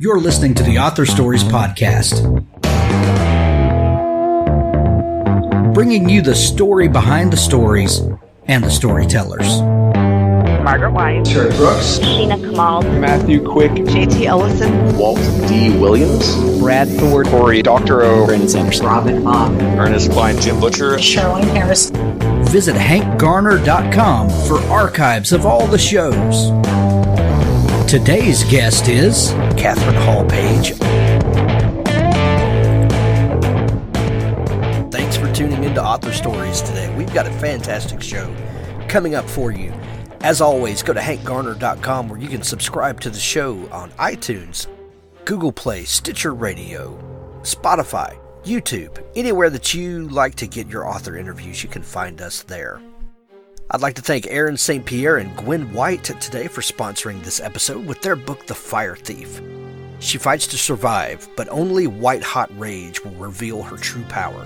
You're listening to the Author Stories Podcast, bringing you the story behind the stories and the storytellers. Margaret White, Terry Brooks, Sheena Kamal, Matthew Quick, J.T. Ellison, Walt D. Williams, Brad Thor, Corey Doctorow, Brandon Sanderson, Robin Mott, Ernest Klein, Jim Butcher, Charlene Harris. Visit hankgarner.com for archives of all the shows. Today's guest is Katherine Hall Page. Thanks for tuning into Author Stories today. We've got a fantastic show coming up for you. As always, go to hankgarner.com where you can subscribe to the show on iTunes, Google Play, Stitcher Radio, Spotify, YouTube, anywhere that you like to get your author interviews, you can find us there. I'd like to thank Aaron St. Pierre and Gwen White today for sponsoring this episode with their book, The Fire Thief. She fights to survive, but only white-hot rage will reveal her true power.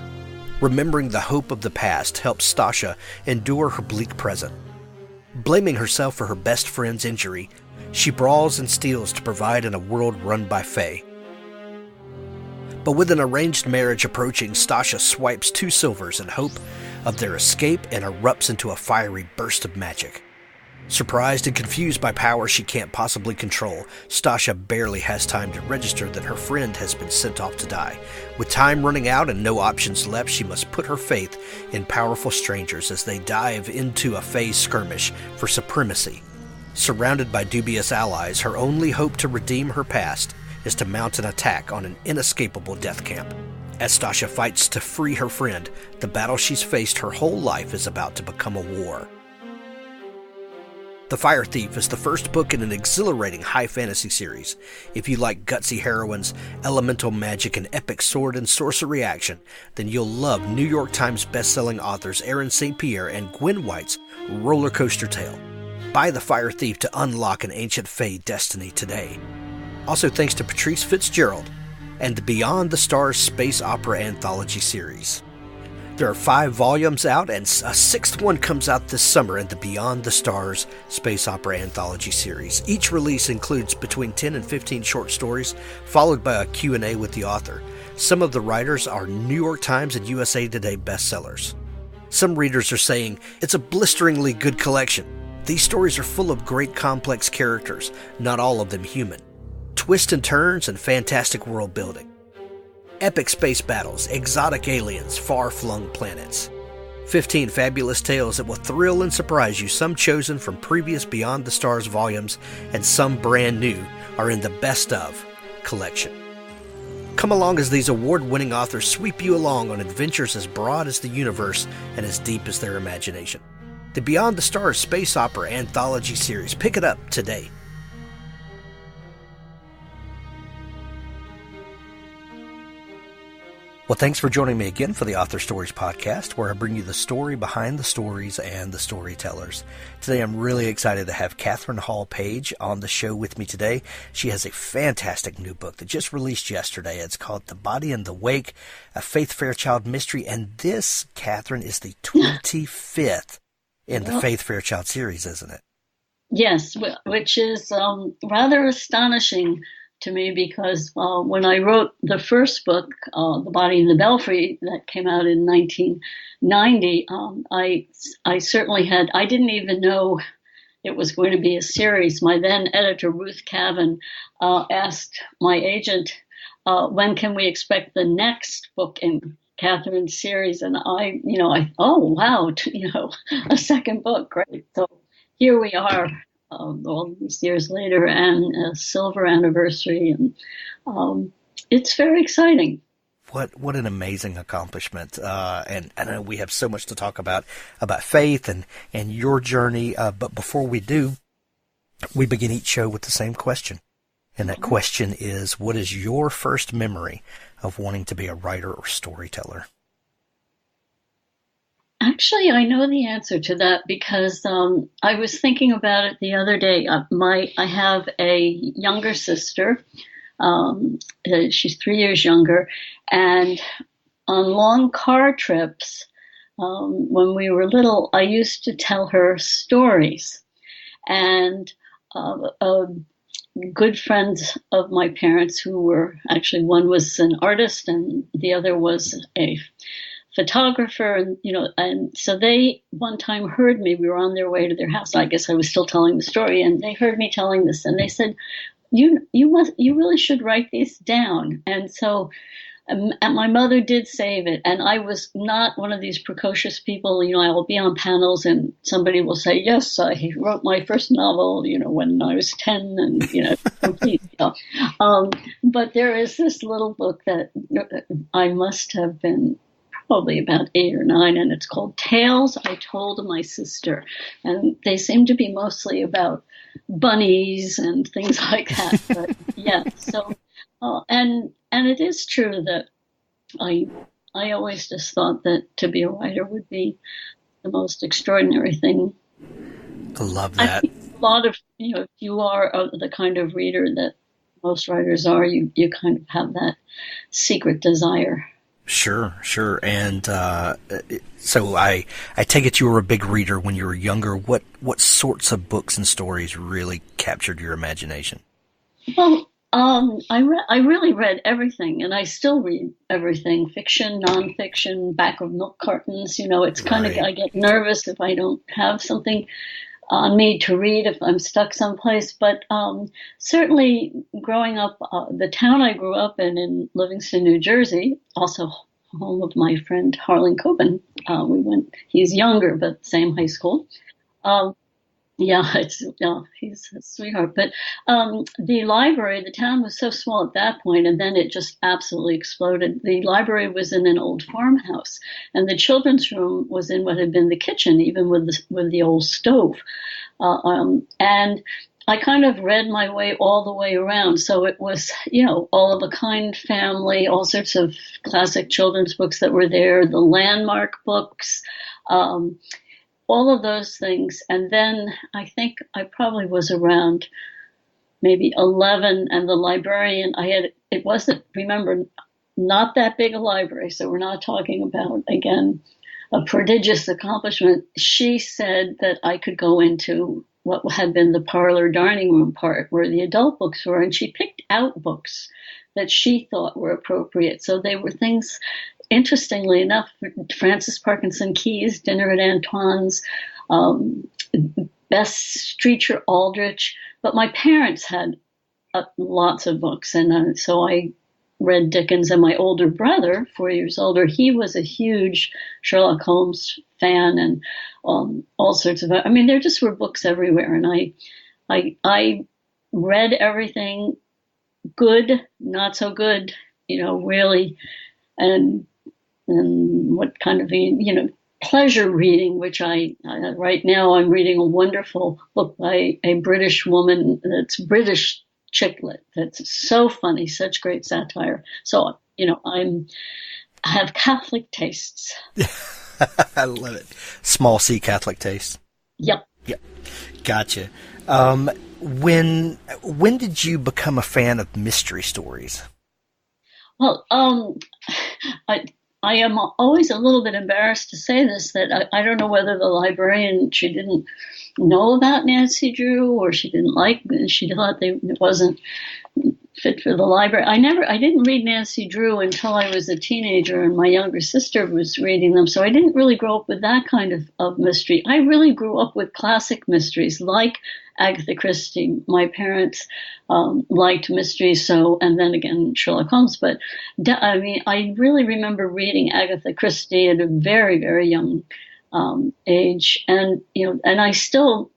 Remembering the hope of the past helps Stasha endure her bleak present. Blaming herself for her best friend's injury, she brawls and steals to provide in a world run by Fae. But with an arranged marriage approaching, Stasha swipes 2 silvers in hope of their escape and erupts into a fiery burst of magic. Surprised and confused by power she can't possibly control, Stasha barely has time to register that her friend has been sent off to die. With time running out and no options left, she must put her faith in powerful strangers as they dive into a Fae skirmish for supremacy. Surrounded by dubious allies, her only hope to redeem her past is to mount an attack on an inescapable death camp. As Stasha fights to free her friend, the battle she's faced her whole life is about to become a war. The Fire Thief is the first book in an exhilarating high fantasy series. If you like gutsy heroines, elemental magic, and epic sword and sorcery action, then you'll love New York Times bestselling authors Aaron St. Pierre and Gwen White's roller coaster tale. Buy The Fire Thief to unlock an ancient Fae destiny today. Also thanks to Patrice Fitzgerald and the Beyond the Stars Space Opera Anthology series. There are 5 volumes out, and a 6th one comes out this summer in the Beyond the Stars Space Opera Anthology series. Each release includes between 10 and 15 short stories, followed by a Q&A with the author. Some of the writers are New York Times and USA Today bestsellers. Some readers are saying it's a blisteringly good collection. These stories are full of great complex characters, not all of them human. Twists and turns and fantastic world building. Epic space battles, exotic aliens, far-flung planets. 15 fabulous tales that will thrill and surprise you, some chosen from previous Beyond the Stars volumes and some brand new, are in the Best Of collection. Come along as these award-winning authors sweep you along on adventures as broad as the universe and as deep as their imagination. The Beyond the Stars Space Opera Anthology series. Pick it up today. Well, thanks for joining me again for the Author Stories Podcast, where I bring you the story behind the stories and the storytellers. Today, I'm really excited to have Katherine Hall Page on the show with me today. She has a fantastic new book that just released yesterday. It's called The Body and the Wake, a Faith Fairchild mystery. And this, Katherine, is the 25th in the Faith Fairchild series, isn't it? Yes, which is rather astonishing to me because when I wrote the first book, The Body in the Belfry, that came out in 1990, I certainly I didn't even know it was going to be a series. My then editor, Ruth Cavan, asked my agent, when can we expect the next book in Katherine's series? And oh, wow, a second book, great. So here we are. All these years later, and a silver anniversary, and it's very exciting. What an amazing accomplishment! And I know we have so much to talk about faith and your journey. But before we do, we begin each show with the same question, and that question is: what is your first memory of wanting to be a writer or storyteller? Actually, I know the answer to that because I was thinking about it the other day. I have a younger sister. She's 3 years younger. And on long car trips, when we were little, I used to tell her stories. And good friends of my parents who were actually, one was an artist and the other was a photographer, and and so they one time heard me. We were on their way to their house. I guess I was still telling the story, and they heard me telling this, and they said, you really should write these down." And so and my mother did save it, and I was not one of these precocious people. I will be on panels and somebody will say, "Yes, I wrote my first novel, when I was 10," and complete. But there is this little book that I must have been probably about 8 or 9, and it's called Tales I Told My Sister, and they seem to be mostly about bunnies and things like that. But yeah, so and it is true that I always just thought that to be a writer would be the most extraordinary thing. I love that. I think a lot of if you are the kind of reader that most writers are, you kind of have that secret desire. Sure. And so I take it you were a big reader when you were younger. What sorts of books and stories really captured your imagination? Well, I really read everything, and I still read everything: fiction, nonfiction, back of milk cartons. It's kind of, I get nervous if I don't have something on me to read if I'm stuck someplace. But certainly growing up, the town I grew up in Livingston, New Jersey, also home of my friend Harlan Coben. He's younger, but same high school. He's a sweetheart. But the library, the town was so small at that point, and then it just absolutely exploded. The library was in an old farmhouse, and the children's room was in what had been the kitchen, even with the old stove. And I kind of read my way all the way around. So it was, All of a Kind family, all sorts of classic children's books that were there, the landmark books, all of those things. And then I think I probably was around maybe 11, and the librarian it wasn't, remember, not that big a library. So we're not talking about, again, a prodigious accomplishment. She said that I could go into what had been the parlor dining room part where the adult books were, and she picked out books that she thought were appropriate. So they were things, interestingly enough, Francis Parkinson Keyes, Dinner at Antoine's, Bess Streeter Aldrich. But my parents had lots of books, and so I read Dickens. And my older brother, 4 years older, he was a huge Sherlock Holmes fan, and all sorts of. I mean, there just were books everywhere, and I read everything, good, not so good, really, and what kind of pleasure reading, which I right now I'm reading a wonderful book by a British woman that's British chick lit. That's so funny, such great satire. So I have Catholic tastes. I love it. Small C Catholic taste. Yep. Gotcha. When did you become a fan of mystery stories? Well, I am always a little bit embarrassed to say this, that I don't know whether the librarian, she didn't know about Nancy Drew, or she thought it wasn't fit for the library. I didn't read Nancy Drew until I was a teenager, and my younger sister was reading them. So I didn't really grow up with that kind of mystery. I really grew up with classic mysteries like Agatha Christie. My parents liked mysteries, and then again Sherlock Holmes. But I really remember reading Agatha Christie at a very, very young age, and I still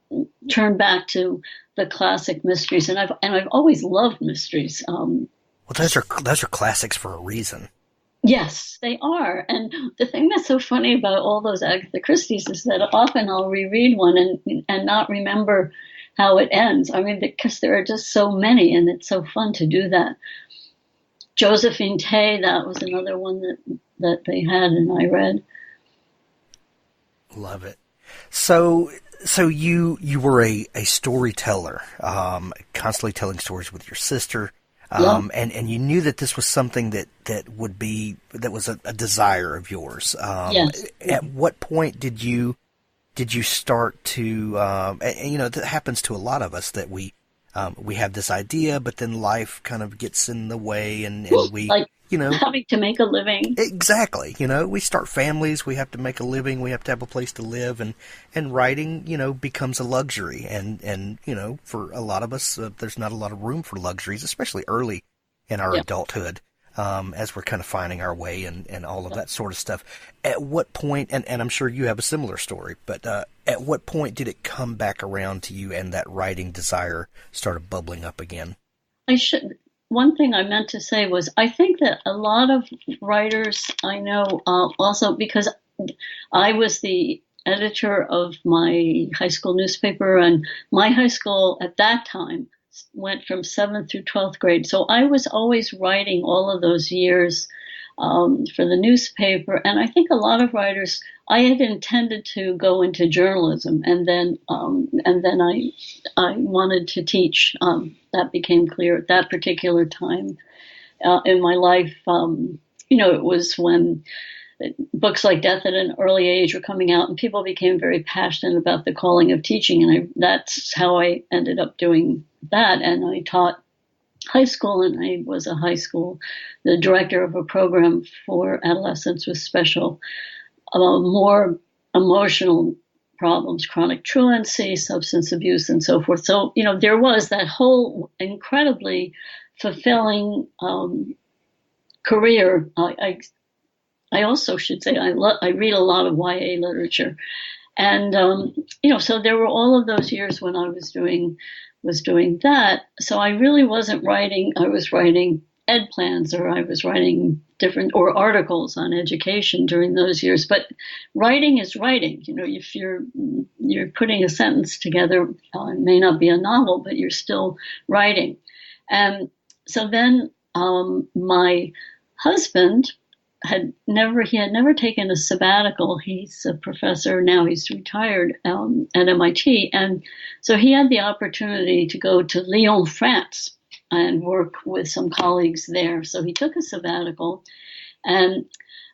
turn back to the classic mysteries, and I've always loved mysteries. Well, those are classics for a reason. Yes, they are. And the thing that's so funny about all those Agatha Christies is that often I'll reread one and not remember how it ends. I mean, because there are just so many, and it's so fun to do that. Josephine Tay, that was another one that they had, and I read. Love it. So you were a storyteller, constantly telling stories with your sister, and you knew that this was something that was a desire of yours. Yes. At what point did you start to? That happens to a lot of us, that we we have this idea, but then life kind of gets in the way, and we, like you know, having to make a living. exactly, you know, we start families, we have to make a living, we have to have a place to live, and writing, you know, becomes a luxury, and you know, for a lot of us, there's not a lot of room for luxuries, especially early in our adulthood. As we're kind of finding our way and all of that sort of stuff. At what point, and I'm sure you have a similar story, but at what point did it come back around to you and that writing desire started bubbling up again? One thing I meant to say was I think that a lot of writers I know, also because I was the editor of my high school newspaper, and my high school at that time went from 7th through 12th grade. So I was always writing all of those years for the newspaper. And I think a lot of writers, I had intended to go into journalism, and then I wanted to teach. That became clear at that particular time in my life. You know, it was when books like Death at an Early Age were coming out, and people became very passionate about the calling of teaching, and that's how I ended up doing that. And I taught high school, and I was the director of a program for adolescents with special, more emotional problems, chronic truancy, substance abuse, and so forth. So, you know, there was that whole incredibly fulfilling career. I also should say I read a lot of YA literature, and you know, so there were all of those years when I was doing that. So I really wasn't writing. I was writing ed plans, or I was writing different or articles on education during those years. But writing is writing. You know, if you're putting a sentence together, it may not be a novel, but you're still writing. And so then my husband had never taken a sabbatical. He's a professor now. He's retired at MIT, and so he had the opportunity to go to Lyon, France, and work with some colleagues there. So he took a sabbatical, and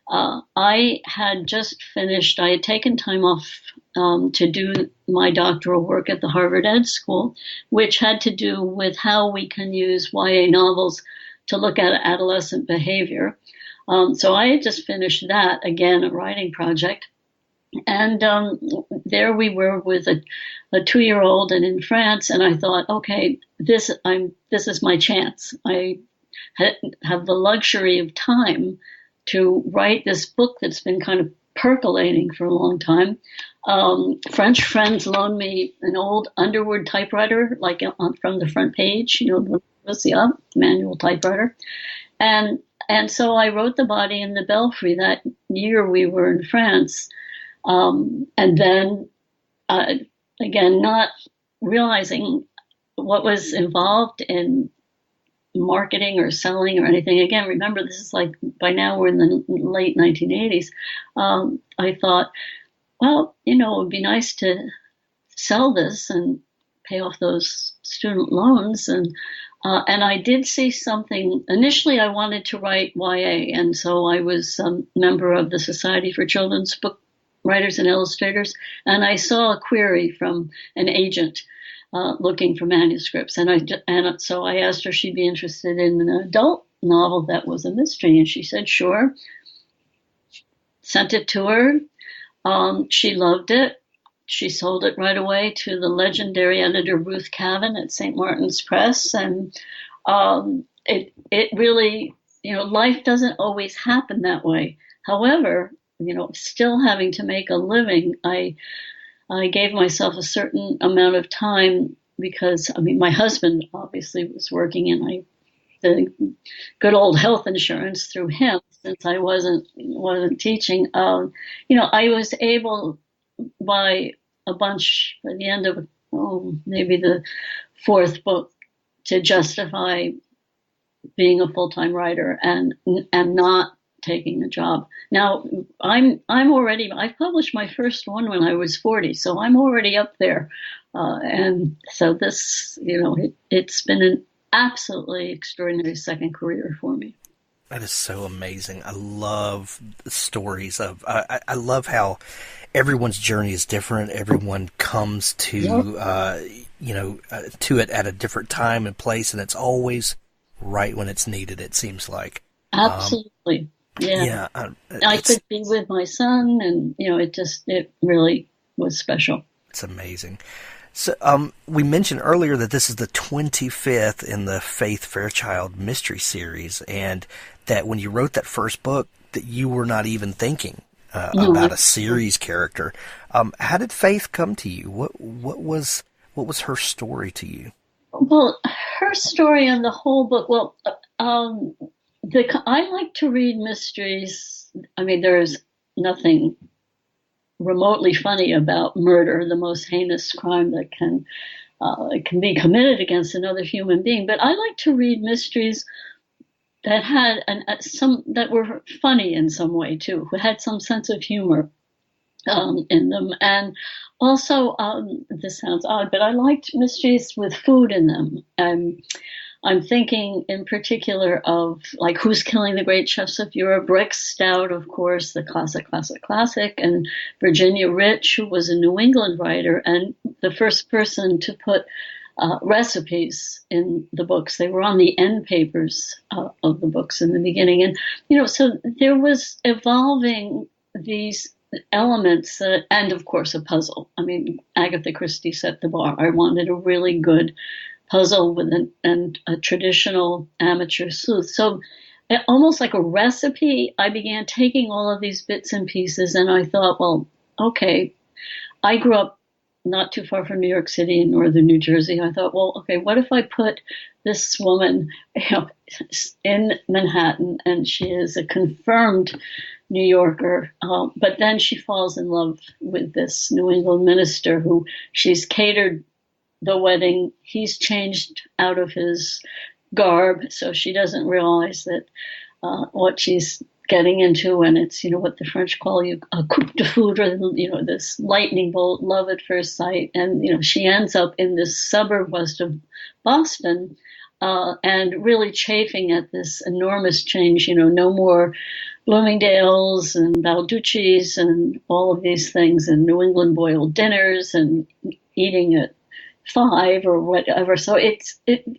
I had just finished. I had taken time off to do my doctoral work at the Harvard Ed School, which had to do with how we can use YA novels to look at adolescent behavior. So I had just finished that, again, a writing project. And there we were with a 2-year-old and in France, and I thought, okay, this is my chance. I have the luxury of time to write this book that's been kind of percolating for a long time. French friends loaned me an old Underwood typewriter, like from the front page, you know, the manual typewriter. And so I wrote The Body in the Belfry that year we were in France. And then, again, not realizing what was involved in marketing or selling or anything. Again, remember, this is like, by now we're in the late 1980s. I thought, well, you know, it would be nice to sell this and pay off those student loans. And I did see something. Initially, I wanted to write YA, and so I was a member of the Society for Children's Book Writers and Illustrators, and I saw a query from an agent looking for manuscripts, and so I asked her if she'd be interested in an adult novel that was a mystery, and she said sure. Sent it to her. She loved it. She sold it right away to the legendary editor Ruth Cavan at St. Martin's Press, and it really, you know, life doesn't always happen that way. However, you know, still having to make a living, I gave myself a certain amount of time because, I mean, my husband obviously was working, and the good old health insurance through him, since I wasn't teaching. You know, I was able, by the end of maybe the 4th book, to justify being a full-time writer and not taking a job. Now I've published my first one when I was 40, so I'm already up there, and so this, you know, it's been an absolutely extraordinary second career for me. That is so amazing. I love the stories of. I love how everyone's journey is different. Everyone comes to to it at a different time and place, and it's always right when it's needed. It seems like. Absolutely. Yeah. I could be with my son, and it really was special. It's amazing. So, we mentioned earlier that this is the 25th in the Faith Fairchild mystery series, and that when you wrote that first book, that you were not even thinking about a series character. How did Faith come to you? What was her story to you? Well, her story and the whole book. Well, I like to read mysteries. I mean, there's nothing remotely funny about murder, the most heinous crime that can be committed against another human being. But I like to read mysteries that had some that were funny in some way too, who had some sense of humor in them, and also this sounds odd, but I liked mysteries with food in them. I'm thinking in particular of like Who's Killing the Great Chefs of Europe, Rick Stout, of course, the classic, and Virginia Rich, who was a New England writer and the first person to put recipes in the books. They were on the end papers of the books in the beginning. And, so there was evolving these elements and, of course, a puzzle. I mean, Agatha Christie set the bar. I wanted a really good puzzle with a traditional amateur sleuth. So almost like a recipe, I began taking all of these bits and pieces, and I thought, well, okay, I grew up not too far from New York City in northern New Jersey. I thought, well, okay, what if I put this woman in Manhattan, and she is a confirmed New Yorker, but then she falls in love with this New England minister who she's catered the wedding. He's changed out of his garb, so she doesn't realize that what she's getting into, and it's what the French call a coup de foudre, this lightning bolt, love at first sight, and she ends up in this suburb west of Boston, and really chafing at this enormous change. No more Bloomingdale's and Balducci's and all of these things, and New England boiled dinners and eating at 5 or whatever. So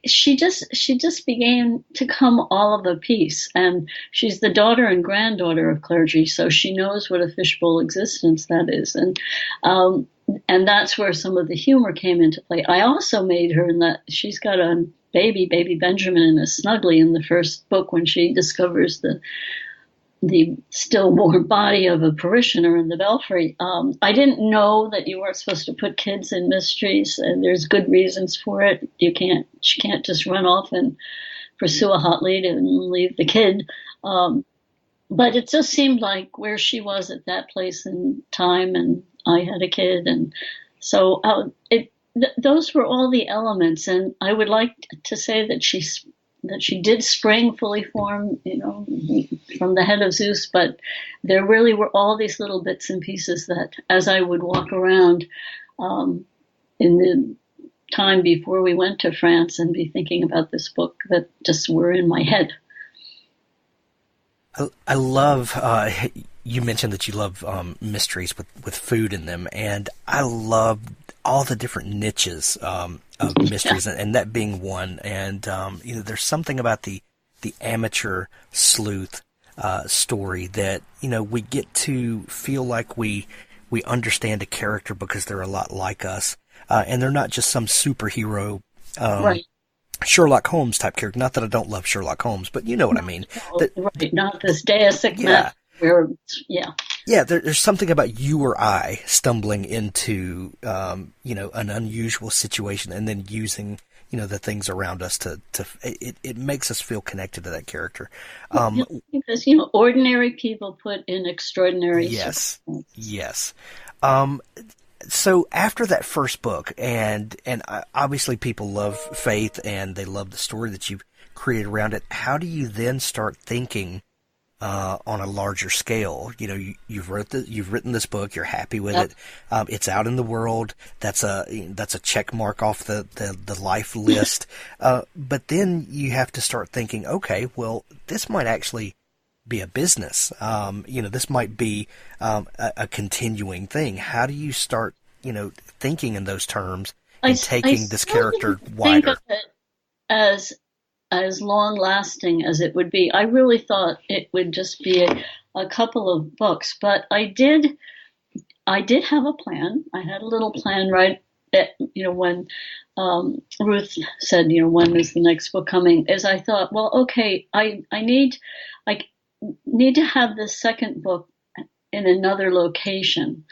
she just began to come all of a piece, and she's the daughter and granddaughter of clergy, so she knows what a fishbowl existence that is, and that's where some of the humor came into play. I also made her in that she's got a baby Benjamin in a snuggly in the first book when she discovers the stillborn body of a parishioner in the belfry. I didn't know that you weren't supposed to put kids in mysteries, and there's good reasons for it. She can't just run off and pursue a hot lead and leave the kid. But it just seemed like where she was at that place and time, and I had a kid, and so those were all the elements. And I would like to say that she did spring fully formed, from the head of Zeus, but there really were all these little bits and pieces that, as I would walk around in the time before we went to France and be thinking about this book, that just were in my head. I love, you mentioned that you love mysteries with food in them, and I love all the different niches of mysteries, and that being one. And there's something about the amateur sleuth story that we get to feel like we understand a character because they're a lot like us, and they're not just some superhero, right. Sherlock Holmes type character. Not that I don't love Sherlock Holmes, but you know what I mean. Right, not this Deus Ex Machina. Yeah, there's something about you or I stumbling into, an unusual situation and then using, the things around us it makes us feel connected to that character. Because, ordinary people put in extraordinary circumstances. Yes. So after that first book, and obviously people love Faith and they love the story that you've created around it, how do you then start thinking on a larger scale. You know, you've written this book. You're happy with it. It's out in the world. That's a check mark off the life list. But then you have to start thinking, okay, well, this might actually be a business. This might be a continuing thing. How do you start, thinking in those terms and taking this character wider? Think of it as long lasting as it would be. I really thought it would just be a couple of books, but I did have a plan. I had a little plan right at, when Ruth said, when is the next book coming, is I thought, well, okay, I need to have this second book in another location.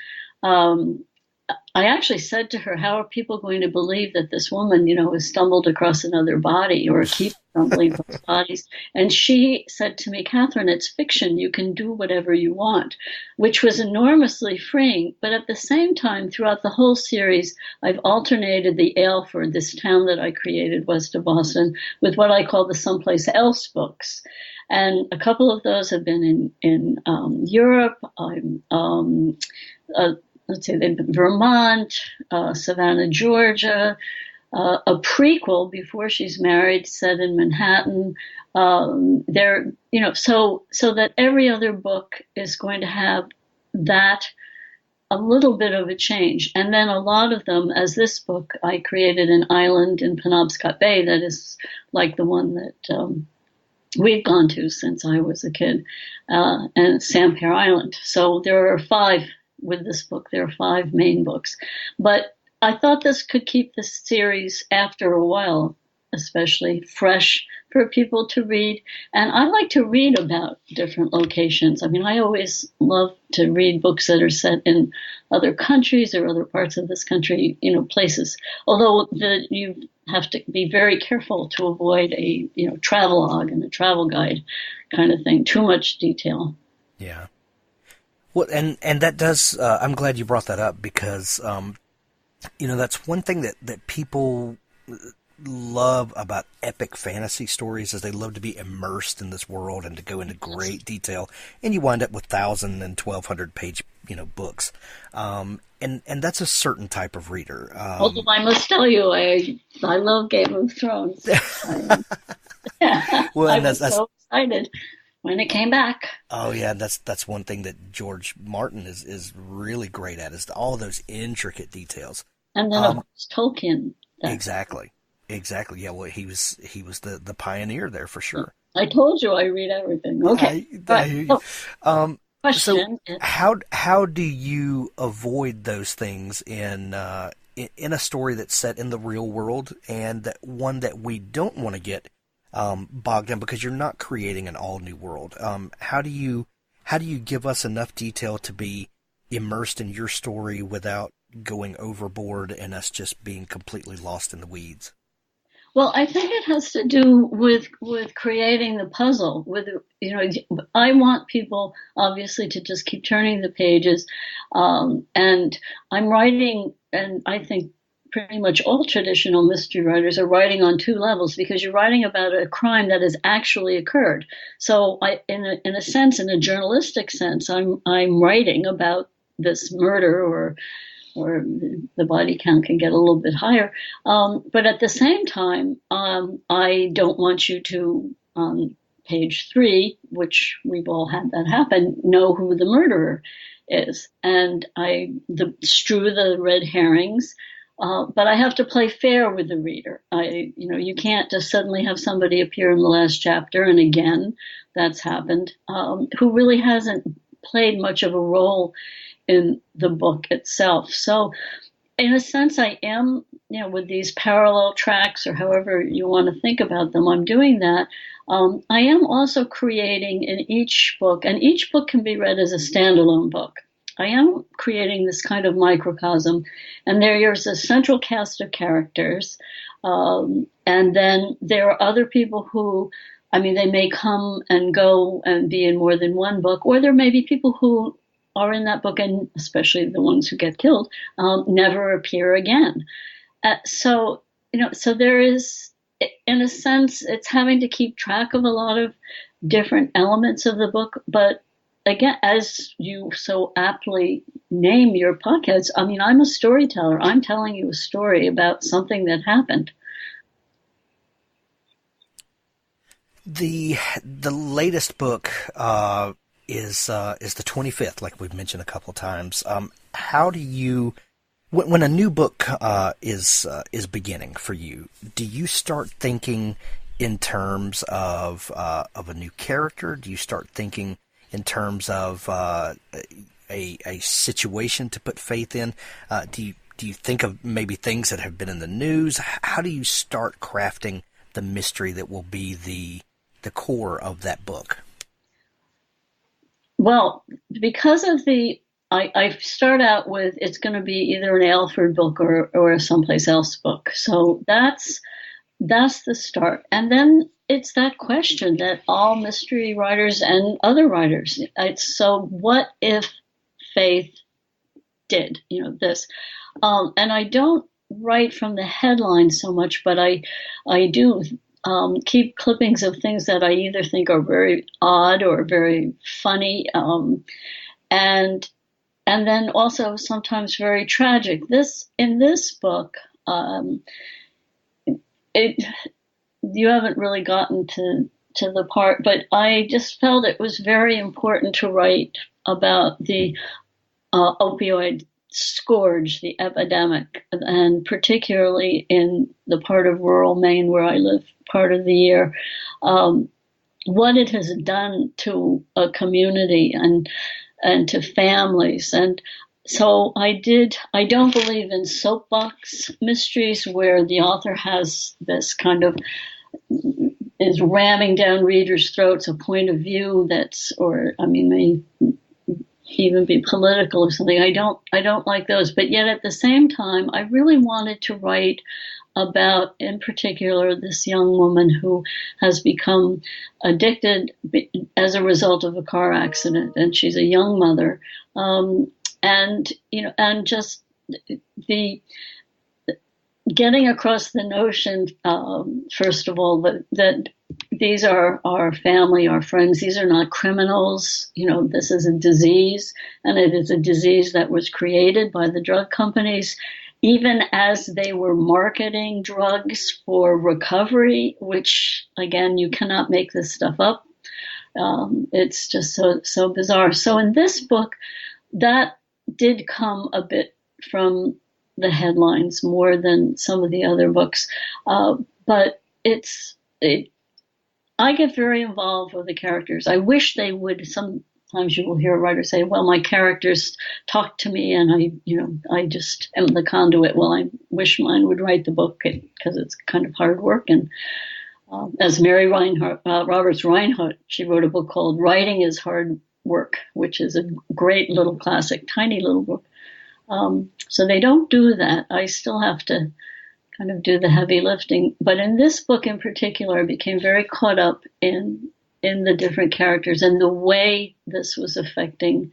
I actually said to her, how are people going to believe that this woman, has stumbled across another body or keeps stumbling across bodies? And she said to me, Catherine, it's fiction. You can do whatever you want, which was enormously freeing. But at the same time, throughout the whole series, I've alternated the Aylford, this town that I created west of Boston, with what I call the Someplace Else books. And a couple of those have been in Europe. Let's say they've been Vermont, Savannah, Georgia, a prequel before she's married set in Manhattan. So that every other book is going to have that, a little bit of a change. And then a lot of them, as this book, I created an island in Penobscot Bay that is like the one that we've gone to since I was a kid, and Sanpare Island. So there are 5. With this book, there are 5 main books. But I thought this could keep this series, after a while, especially fresh for people to read. And I like to read about different locations. I mean, I always love to read books that are set in other countries or other parts of this country, places. Although you have to be very careful to avoid a, travelogue and a travel guide kind of thing. Too much detail. Yeah. Well, and that does, I'm glad you brought that up because, that's one thing that people love about epic fantasy stories is they love to be immersed in this world and to go into great detail. And you wind up with 1,000 and 1,200 page, books. And that's a certain type of reader. Although I must tell you, I love Game of Thrones. Well, I was so excited when it came back. Oh yeah, that's one thing that George Martin is really great at, is all those intricate details. And then of course Tolkien. Exactly. Yeah, well he was the pioneer there for sure. I told you I read everything. Okay. So how do you avoid those things in a story that's set in the real world, and that one that we don't want to get bogged down because you're not creating an all new world? How do you give us enough detail to be immersed in your story without going overboard and us just being completely lost in the weeds? Well, I think it has to do with creating the puzzle. I want people obviously to just keep turning the pages, and I'm writing, and I think pretty much all traditional mystery writers are writing on 2 levels, because you're writing about a crime that has actually occurred. So in a sense, in a journalistic sense, I'm writing about this murder, or the body count can get a little bit higher. But at the same time, I don't want you to, on page 3, which we've all had that happen, know who the murderer is. And strew the red herrings. But I have to play fair with the reader. You can't just suddenly have somebody appear in the last chapter, and again, that's happened, who really hasn't played much of a role in the book itself. So, in a sense, I am, with these parallel tracks, or however you want to think about them, I'm doing that. I am also creating in each book, and each book can be read as a standalone book. I am creating this kind of microcosm, and there's a central cast of characters, and then there are other people who, they may come and go and be in more than one book, or there may be people who are in that book, and especially the ones who get killed, never appear again. So there is, in a sense, it's having to keep track of a lot of different elements of the book. But again, as you so aptly name your podcast, I mean, I'm a storyteller. I'm telling you a story about something that happened. The latest book is the 25th, like we've mentioned a couple of times. How do you, when a new book is beginning for you, do you start thinking in terms of a new character? Do you start thinking in terms of a situation to put Faith in? Do you think of maybe things that have been in the news? How do you start crafting the mystery that will be the core of that book? Well, because of I start out with it's going to be either an Alford book or a someplace else book. So that's the start. And then it's that question that all mystery writers and other writers, so what if Faith did, this? And I don't write from the headline so much, but I do keep clippings of things that I either think are very odd or very funny, and then also sometimes very tragic. In this book, you haven't really gotten to the part, but I just felt it was very important to write about the opioid scourge, the epidemic, and particularly in the part of rural Maine where I live part of the year, what it has done to a community and to families. And so I don't believe in soapbox mysteries where the author has this kind of is ramming down readers' throats a point of view may even be political or something. I don't like those. But yet at the same time, I really wanted to write about, in particular, this young woman who has become addicted as a result of a car accident, and she's a young mother. And just the getting across the notion, first of all, that these are our family, our friends. These are not criminals. This is a disease, and it is a disease that was created by the drug companies, even as they were marketing drugs for recovery, which, again, you cannot make this stuff up. It's just so bizarre. So in this book, that did come a bit from the headlines more than some of the other books. But I get very involved with the characters. I wish they would. Sometimes you will hear a writer say, well, my characters talk to me and I just am the conduit. Well, I wish mine would write the book because it's kind of hard work. And as Mary Roberts Reinhardt, she wrote a book called Writing is Hard Work, which is a great little classic, tiny little book. So they don't do that. I still have to kind of do the heavy lifting. But in this book in particular, I became very caught up in the different characters and the way this was affecting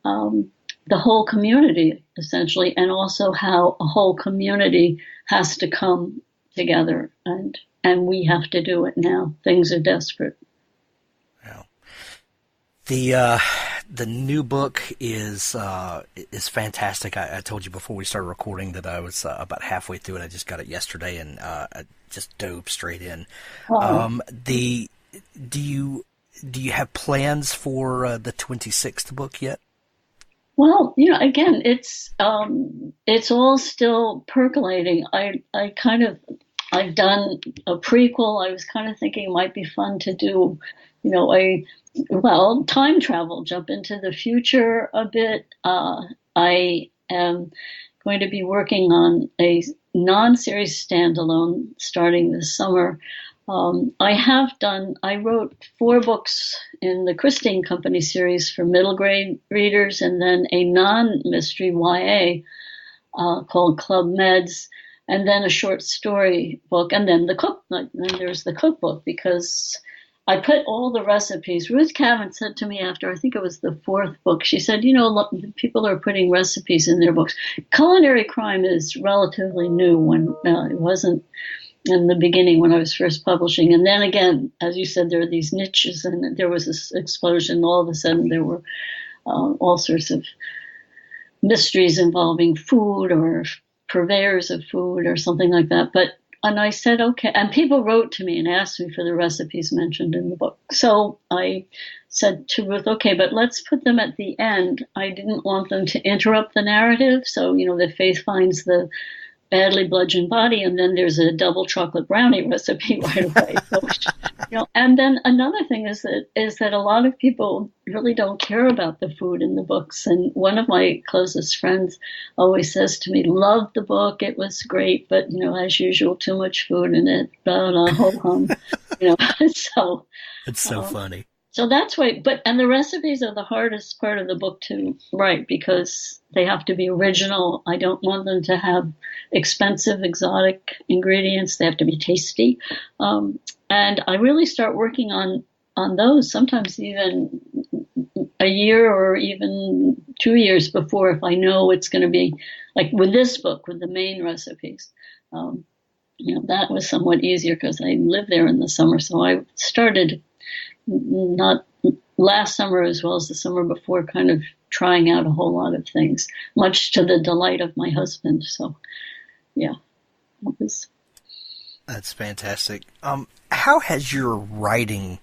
the whole community, essentially, and also how a whole community has to come together, and we have to do it now. Things are desperate. The new book is fantastic. I told you before we started recording that I was about halfway through it. I just got it yesterday and I just dove straight in. Oh. Do you have plans for the 26th book yet? Well, again, it's all still percolating. I've done a prequel. I was kind of thinking it might be fun to do, time travel, jump into the future a bit. I am going to be working on a non-series standalone starting this summer. I wrote 4 books in the Christine Company series for middle grade readers, and then a non-mystery YA called Club Meds, and then a short story book, and then there's the cookbook, because I put all the recipes. Ruth Cavan said to me after, I think it was the 4th book, she said, people are putting recipes in their books. Culinary crime is relatively new. When it wasn't in the beginning when I was first publishing. And then again, as you said, there are these niches, and there was this explosion. All of a sudden, there were all sorts of mysteries involving food or purveyors of food or something like that. And I said, okay. And people wrote to me and asked me for the recipes mentioned in the book. So I said to Ruth, okay, but let's put them at the end. I didn't want them to interrupt the narrative. So, that Faith finds the badly bludgeoned body, and then there's a double chocolate brownie recipe right away. So, and then another thing is that a lot of people really don't care about the food in the books. And one of my closest friends always says to me, "Loved the book, it was great, but as usual, too much food in it." Blah blah ho hum. So it's so funny. So that's why, and the recipes are the hardest part of the book to write because they have to be original. I don't want them to have expensive, exotic ingredients. They have to be tasty. And I really start working on those sometimes even a year or even 2 years before, if I know it's going to be, like with this book, with the Maine recipes. That was somewhat easier because I live there in the summer. So I started not last summer as well as the summer before, kind of trying out a whole lot of things, much to the delight of my husband. So, yeah, that's fantastic. How has your writing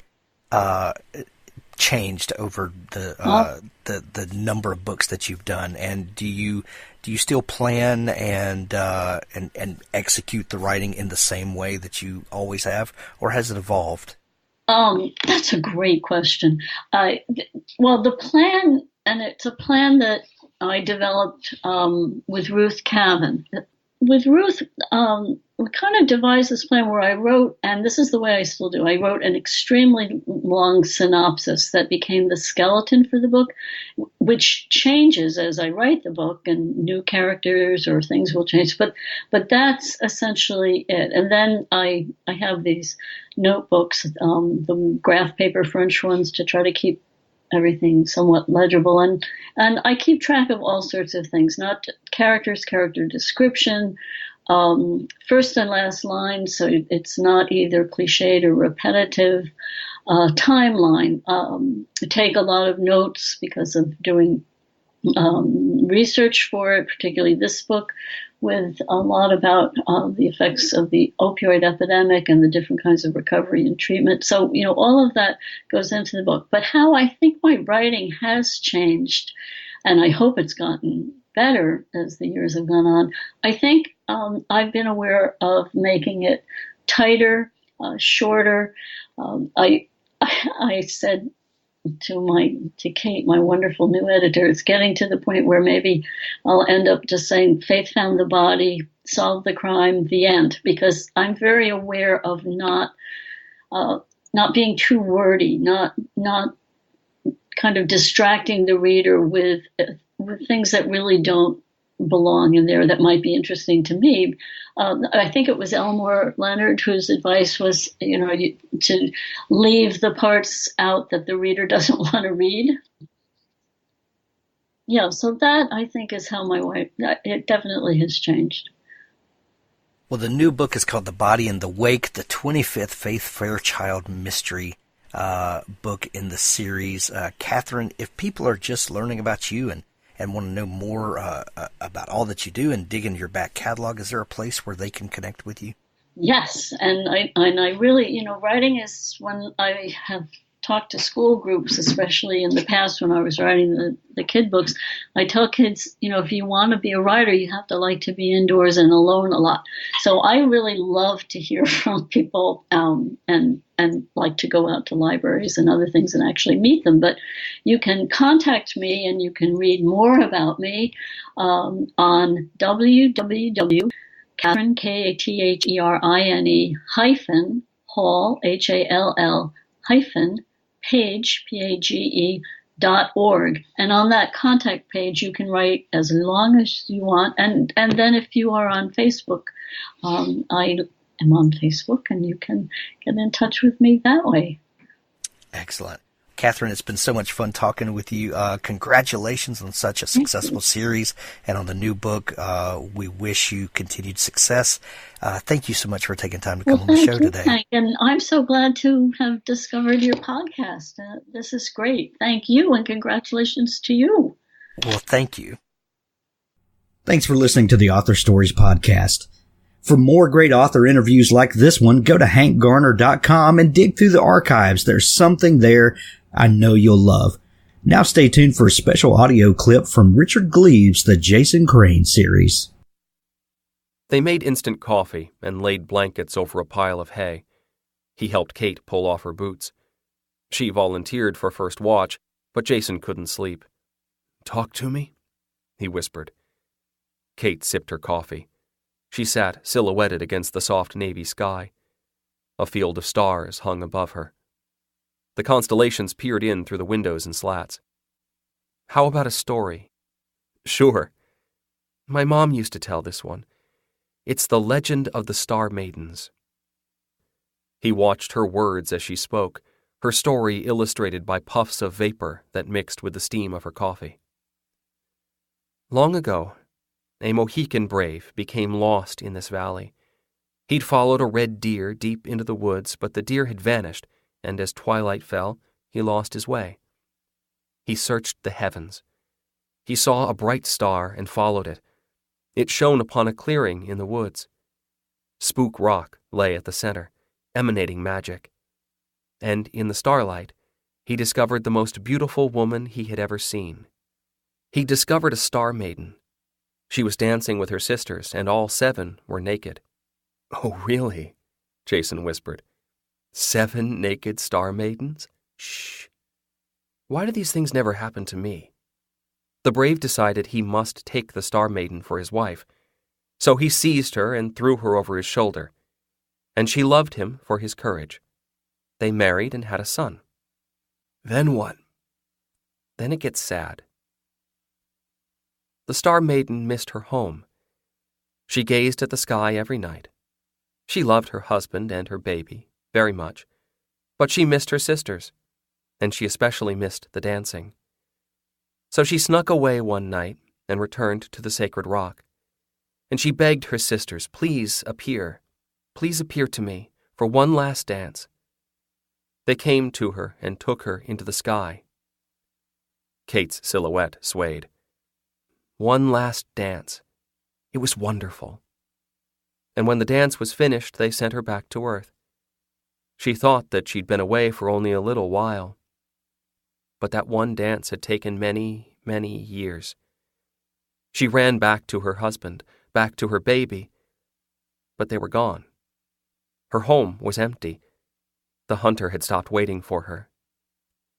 changed over the number of books that you've done? And do you still plan and execute the writing in the same way that you always have, or has it evolved? That's a great question. Well, the plan, and it's a plan that I developed with Ruth Cavan. With Ruth, we kind of devised this plan where I wrote, and this is the way I still do, I wrote an extremely long synopsis that became the skeleton for the book, which changes as I write the book, and new characters or things will change, but that's essentially it. And then I have these notebooks, the graph paper French ones, to try to keep everything somewhat legible, and I keep track of all sorts of things, not characters, character description, first and last line, so it's not either cliched or repetitive, timeline. I take a lot of notes because of doing research for it, particularly this book, with a lot about the effects of the opioid epidemic and the different kinds of recovery and treatment. So, all of that goes into the book. But how I think my writing has changed, and I hope it's gotten better as the years have gone on, I think I've been aware of making it tighter, shorter. I said to Kate, my wonderful new editor, it's getting to the point where maybe I'll end up just saying Faith found the body, solved the crime, the end, because I'm very aware of not being too wordy, not kind of distracting the reader with things that really don't belong in there that might be interesting to me. I think it was Elmore Leonard whose advice was, to leave the parts out that the reader doesn't want to read. Yeah, so that I think is how it definitely has changed. Well, the new book is called The Body in the Wake, the 25th Faith Fairchild mystery book in the series. Katherine, if people are just learning about you and want to know more about all that you do and dig into your back catalog, is there a place where they can connect with you? Yes, and I really, writing is when I have talked to school groups, especially in the past when I was writing the kid books. I tell kids, if you want to be a writer, you have to like to be indoors and alone a lot. So I really love to hear from people and like to go out to libraries and other things and actually meet them. But you can contact me and you can read more about me on www.Katherine, Katherine hyphen Hall, Hall hyphen Page, PAGE.org. And on that contact page, you can write as long as you want. And then if you are on Facebook, I am on Facebook, and you can get in touch with me that way. Excellent. Katherine, it's been so much fun talking with you. Congratulations on such a successful series and on the new book. We wish you continued success. Thank you so much for taking time to come on the show today. Hank, and I'm so glad to have discovered your podcast. This is great. Thank you, and congratulations to you. Well, thank you. Thanks for listening to the Author Stories podcast. For more great author interviews like this one, go to hankgarner.com and dig through the archives. There's something there I know you'll love. Now stay tuned for a special audio clip from Richard Gleaves' The Jason Crane series. They made instant coffee and laid blankets over a pile of hay. He helped Kate pull off her boots. She volunteered for first watch, but Jason couldn't sleep. "Talk to me?" he whispered. Kate sipped her coffee. She sat silhouetted against the soft navy sky. A field of stars hung above her. The constellations peered in through the windows and slats. "How about a story?" "Sure. My mom used to tell this one. It's the legend of the Star Maidens." He watched her words as she spoke, her story illustrated by puffs of vapor that mixed with the steam of her coffee. "Long ago, a Mohican brave became lost in this valley. He'd followed a red deer deep into the woods, but the deer had vanished, and as twilight fell, he lost his way. He searched the heavens. He saw a bright star and followed it. It shone upon a clearing in the woods. Spook Rock lay at the center, emanating magic. And in the starlight, he discovered the most beautiful woman he had ever seen. He discovered a star maiden. She was dancing with her sisters, and all 7 were naked." "Oh, really?" Jason whispered. 7 naked star maidens? Shh. Why do these things never happen to me? The brave decided he must take the star maiden for his wife, so he seized her and threw her over his shoulder, and she loved him for his courage. They married and had a son. Then what? Then it gets sad. The Star Maiden missed her home. She gazed at the sky every night. She loved her husband and her baby very much, but she missed her sisters, and she especially missed the dancing. So she snuck away one night and returned to the sacred rock, and she begged her sisters, please appear to me for one last dance. They came to her and took her into the sky. Kate's silhouette swayed. One last dance. It was wonderful. And when the dance was finished, they sent her back to Earth. She thought that she'd been away for only a little while. But that one dance had taken many, many years. She ran back to her husband, back to her baby, but they were gone. Her home was empty. The hunter had stopped waiting for her.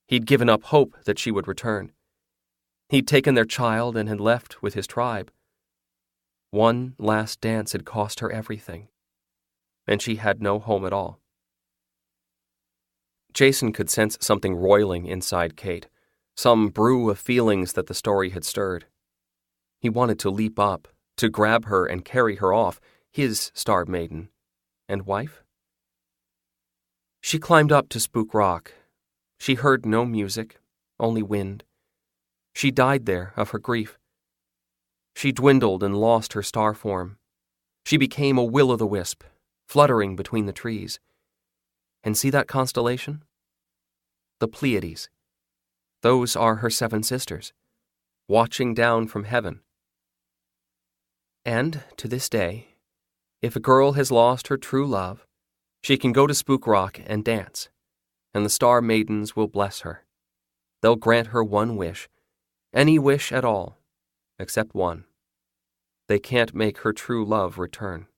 He'd given up hope that she would return. He'd taken their child and had left with his tribe. One last dance had cost her everything, and she had no home at all. Jason could sense something roiling inside Kate, some brew of feelings that the story had stirred. He wanted to leap up, to grab her and carry her off, his star maiden and wife. She climbed up to Spook Rock. She heard no music, only wind. She died there of her grief. She dwindled and lost her star form. She became a will-o'-the-wisp, fluttering between the trees. And see that constellation? The Pleiades. Those are her 7 sisters, watching down from heaven. And, to this day, if a girl has lost her true love, she can go to Spook Rock and dance, and the star maidens will bless her. They'll grant her one wish, any wish at all, except one. They can't make her true love return.